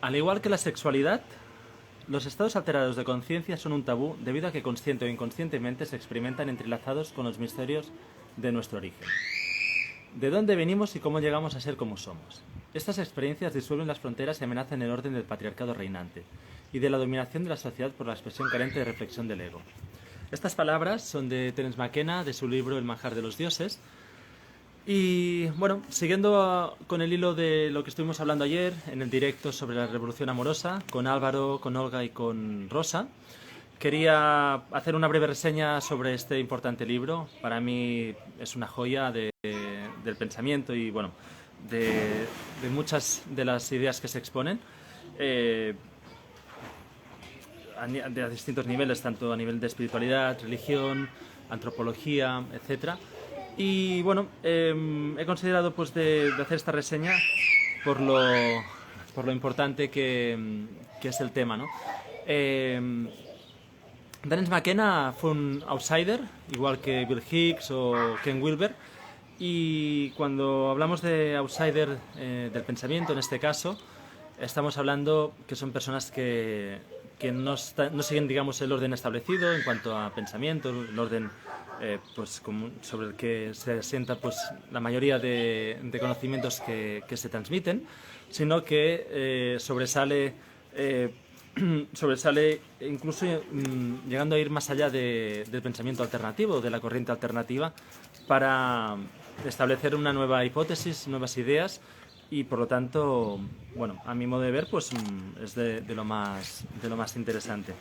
Al igual que la sexualidad, los estados alterados de conciencia son un tabú debido a que consciente o inconscientemente se experimentan entrelazados con los misterios de nuestro origen. ¿De dónde venimos y cómo llegamos a ser como somos? Estas experiencias disuelven las fronteras y amenazan el orden del patriarcado reinante y de la dominación de la sociedad por la expresión carente de reflexión del ego. Estas palabras son de Terence McKenna, de su libro El manjar de los dioses. Y bueno, siguiendo con el hilo de lo que estuvimos hablando ayer en el directo sobre la revolución amorosa, con Álvaro, con Olga y con Rosa, quería hacer una breve reseña sobre este importante libro. Para mí es una joya del pensamiento y bueno, de muchas de las ideas que se exponen. De distintos niveles, tanto a nivel de espiritualidad, religión, antropología, etcétera. Y bueno, he considerado pues de hacer esta reseña por lo importante que es el tema, ¿no? Terence McKenna fue un outsider, igual que Bill Hicks o Ken Wilber, y cuando hablamos de outsider del pensamiento, en este caso, estamos hablando que son personas que no siguen, digamos, el orden establecido en cuanto a pensamiento, el orden pues, sobre el que se asienta pues, la mayoría de conocimientos que se transmiten, sino que sobresale incluso llegando a ir más allá del pensamiento alternativo, de la corriente alternativa, para establecer una nueva hipótesis, nuevas ideas y por lo tanto, bueno, a mi modo de ver, pues es de lo más interesante.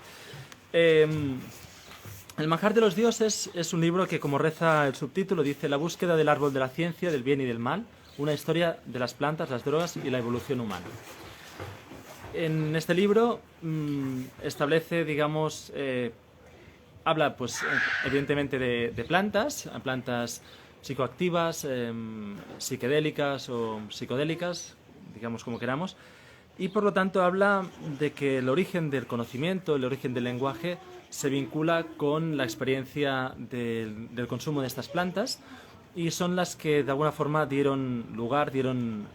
El manjar de los dioses es un libro que, como reza el subtítulo, dice la búsqueda del árbol de la ciencia, del bien y del mal, una historia de las plantas, las drogas y la evolución humana. En este libro establece, digamos, habla, pues, evidentemente de plantas psicoactivas, psiquedélicas o psicodélicas, digamos como queramos, y por lo tanto habla de que el origen del conocimiento, el origen del lenguaje, se vincula con la experiencia del consumo de estas plantas y son las que de alguna forma dieron lugar, dieron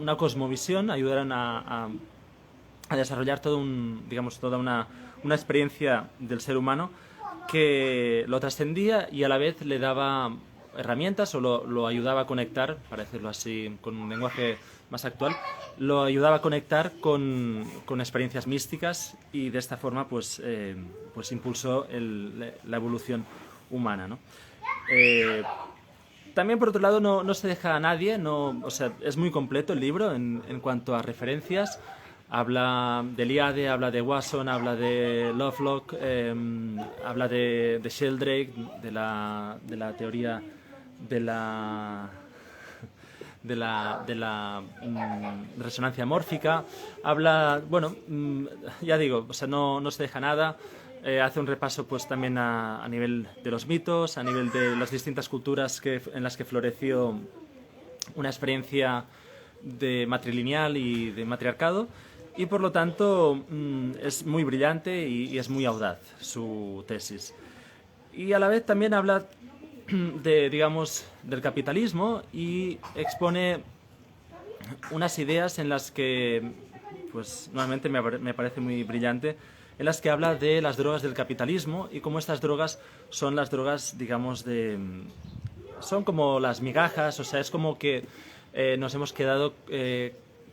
una cosmovisión, ayudaron a desarrollar toda una experiencia del ser humano que lo trascendía y a la vez le daba herramientas o lo ayudaba a conectar, para decirlo así, con un lenguaje más actual, lo ayudaba a conectar con experiencias místicas y de esta forma pues impulsó la evolución humana, ¿no? También, por otro lado, no se deja a nadie, o sea, es muy completo el libro en cuanto a referencias. Habla de Eliade, habla de Wasson, habla de Lovelock, habla de Sheldrake, de la teoría de la resonancia mórfica. Habla, bueno, ya digo, o sea, no se deja nada. Hace un repaso pues también a nivel de los mitos, a nivel de las distintas culturas en las que floreció una experiencia de matrilineal y de matriarcado y por lo tanto es muy brillante y es muy audaz su tesis. Y a la vez también habla digamos, del capitalismo y expone unas ideas en las que, pues, nuevamente me parece muy brillante, en las que habla de las drogas del capitalismo y cómo estas drogas son las drogas, digamos, son como las migajas, o sea, es como que nos hemos quedado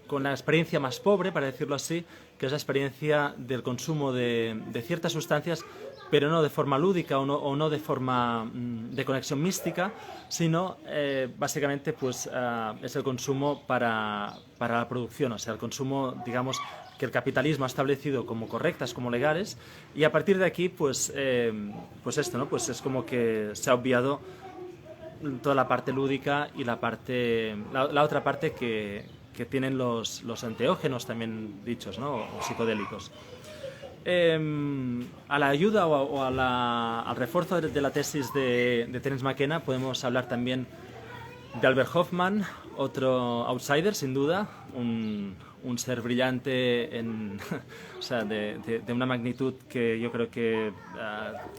con la experiencia más pobre, para decirlo así, que es la experiencia del consumo de ciertas sustancias, pero no de forma lúdica o no de forma de conexión mística, sino básicamente pues es el consumo para la producción, o sea, el consumo, digamos, que el capitalismo ha establecido como correctas, como legales, y a partir de aquí, pues esto, ¿no? Pues es como que se ha obviado toda la parte lúdica y la otra parte que tienen los enteógenos también dichos, ¿no? O psicodélicos. A la ayuda o al refuerzo de la tesis de Terence McKenna podemos hablar también de Albert Hoffman, otro outsider sin duda, un ser brillante o sea, de una magnitud que yo creo que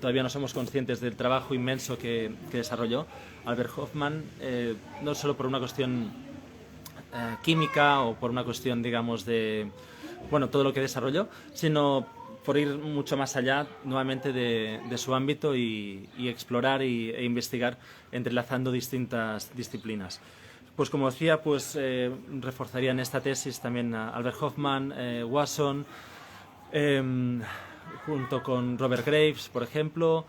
todavía no somos conscientes del trabajo inmenso que desarrolló Albert Hoffman, no solo por una cuestión química o por una cuestión, digamos, de, bueno, todo lo que desarrolló, sino por ir mucho más allá nuevamente de su ámbito y explorar e investigar entrelazando distintas disciplinas. Pues como decía, pues reforzaría en esta tesis también a Albert Hoffman, Wasson, junto con Robert Graves, por ejemplo,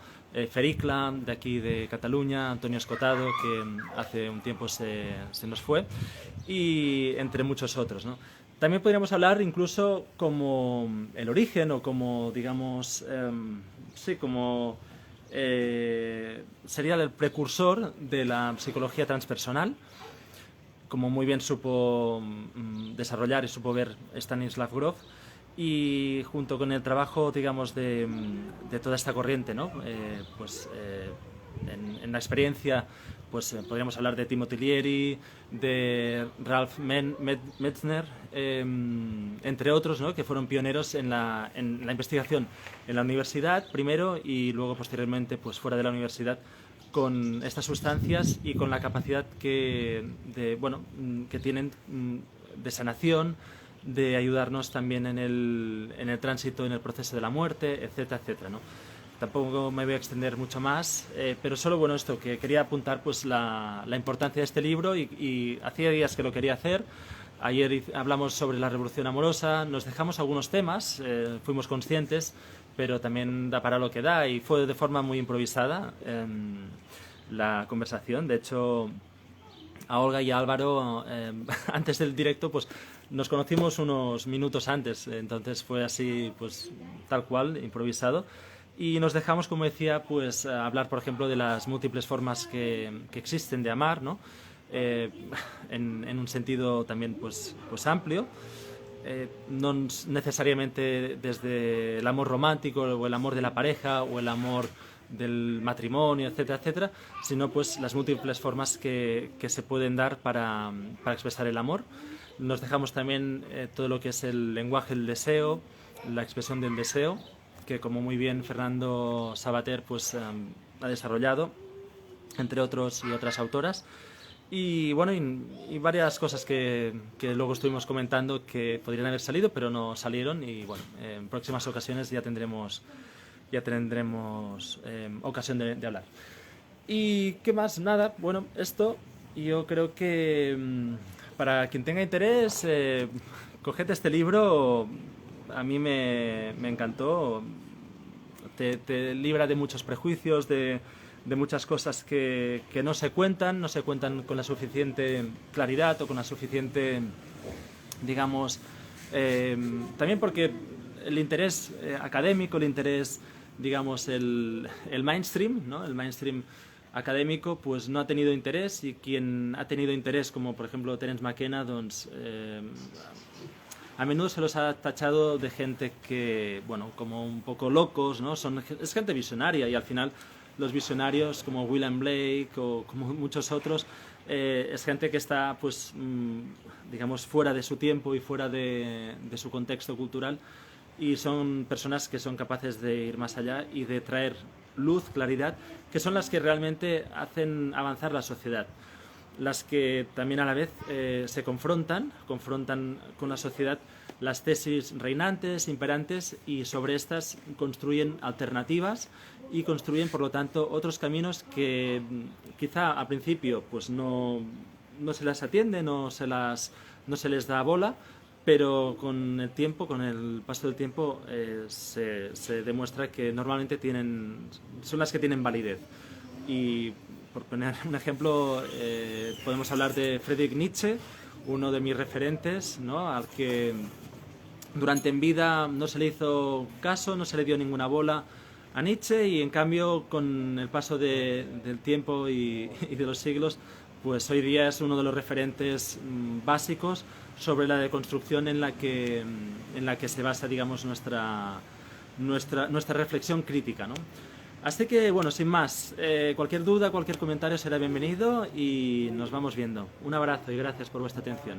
Fericla, de aquí de Cataluña, Antonio Escotado, que hace un tiempo se nos fue, y entre muchos otros, ¿no? También podríamos hablar incluso como el origen o como, digamos, sí, como sería el precursor de la psicología transpersonal, como muy bien supo desarrollar y supo ver Stanislav Grof, y junto con el trabajo, digamos, de toda esta corriente, ¿no? En la experiencia, pues podríamos hablar de Timothy Leary, de Ralph Metzner, entre otros, ¿no? Que fueron pioneros en la investigación en la universidad primero y luego posteriormente pues fuera de la universidad con estas sustancias y con la capacidad que tienen de sanación, de ayudarnos también en el tránsito, en el proceso de la muerte, etcétera, etcétera, ¿no? Tampoco me voy a extender mucho más, pero solo, bueno, esto, que quería apuntar pues la importancia de este libro y hacía días que lo quería hacer. Ayer hablamos sobre la revolución amorosa, nos dejamos algunos temas, fuimos conscientes, pero también da para lo que da y fue de forma muy improvisada la conversación. De hecho, a Olga y a Álvaro, antes del directo, pues nos conocimos unos minutos antes, entonces fue así, pues tal cual, improvisado. Y nos dejamos, como decía, pues a hablar, por ejemplo, de las múltiples formas que existen de amar, ¿no? En un sentido también pues amplio, no necesariamente desde el amor romántico o el amor de la pareja o el amor del matrimonio, etcétera, etcétera, sino pues las múltiples formas que se pueden dar para expresar el amor. Nos dejamos también todo lo que es el lenguaje del deseo, la expresión del deseo, que como muy bien Fernando Savater pues ha desarrollado, entre otros y otras autoras. Y bueno, y varias cosas que luego estuvimos comentando que podrían haber salido, pero no salieron. Y bueno, en próximas ocasiones ya tendremos ocasión de hablar. ¿Y qué más? Nada, bueno, esto yo creo que para quien tenga interés, coged este libro, a mí me encantó, te libra de muchos prejuicios, de muchas cosas que no se cuentan con la suficiente claridad o con la suficiente, digamos, también porque el interés académico, el interés, digamos, el mainstream, ¿no? El mainstream académico pues no ha tenido interés, y quien ha tenido interés, como por ejemplo Terence McKenna, doncs, a menudo se los ha tachado de gente que, bueno, como un poco locos, ¿no? Es gente visionaria, y al final los visionarios como William Blake o como muchos otros, es gente que está, pues, digamos, fuera de su tiempo y fuera de su contexto cultural, y son personas que son capaces de ir más allá y de traer luz, claridad, que son las que realmente hacen avanzar la sociedad, las que también a la vez se confrontan con la sociedad las tesis reinantes, imperantes, y sobre estas construyen alternativas y construyen, por lo tanto, otros caminos que quizá al principio pues no se las atiende, no se les da bola, pero con el tiempo, con el paso del tiempo, se demuestra que normalmente son las que tienen validez. Y por poner un ejemplo, podemos hablar de Friedrich Nietzsche, uno de mis referentes, ¿no? Al que durante en vida no se le hizo caso, no se le dio ninguna bola a Nietzsche, y en cambio con el paso del tiempo y de los siglos, pues hoy día es uno de los referentes básicos sobre la deconstrucción en la que se basa, digamos, nuestra reflexión crítica, ¿no? Así que, bueno, sin más, cualquier duda, cualquier comentario será bienvenido, y nos vamos viendo. Un abrazo y gracias por vuestra atención.